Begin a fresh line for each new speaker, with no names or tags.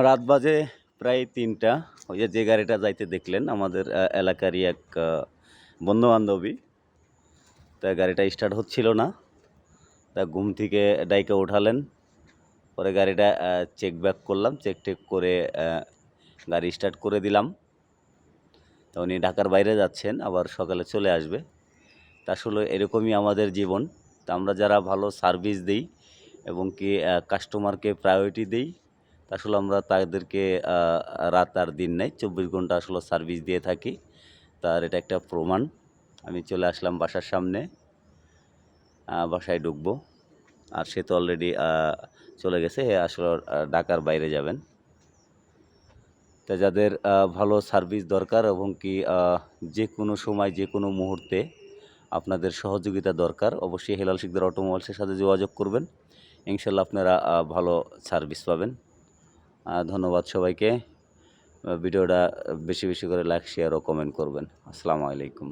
রাত বাজে প্রায় ৩টা। ওই যে গাড়িটা যাইতে দেখলেন আমাদের এলাকারই এক বন্ধু-বান্ধবী। তা গাড়িটা স্টার্ট হচ্ছিল না। তা ঘুম থেকে ডাইকা উঠালেন। পরে গাড়িটা চেক ব্যাক করলাম। চেক-টেক করে গাড়ি স্টার্ট করে দিলাম। তো উনি ঢাকার বাইরে যাচ্ছেন, আবার সকালে চলে আসবে। তা আসলে এরকমই আমাদের জীবন। তা আমরা যারা ভালো সার্ভিস দেই এবং কি কাস্টমারকে প্রায়োরিটি দেই, আসলে আমরা তাদেরকে রাত আর দিন নাই ২৪ ঘন্টা আসলে সার্ভিস দিয়ে থাকি। তার এটা একটা প্রমাণ। আমি চলে আসলাম বাসার সামনে। বাসায় ঢুকবো। আর সে তো অলরেডি চলে গেছে। আসলে ঢাকার বাইরে যাবেন। তা যাদের ভালো সার্ভিস দরকার এবং কি যেকোনো সময় যেকোনো মুহূর্তে আপনাদের সহযোগিতা দরকার, অবশ্যই হেলাল শিকদার অটোমোবাইলসের সাথে যোগাযোগ করবেন। ইনশাল্লাহ আপনারা ভালো সার্ভিস পাবেন। ধন্যবাদ সবাইকে। ভিডিওটা বেশি করে লাইক, শেয়ার ও কমেন্ট করবেন। আসসালামু আলাইকুম।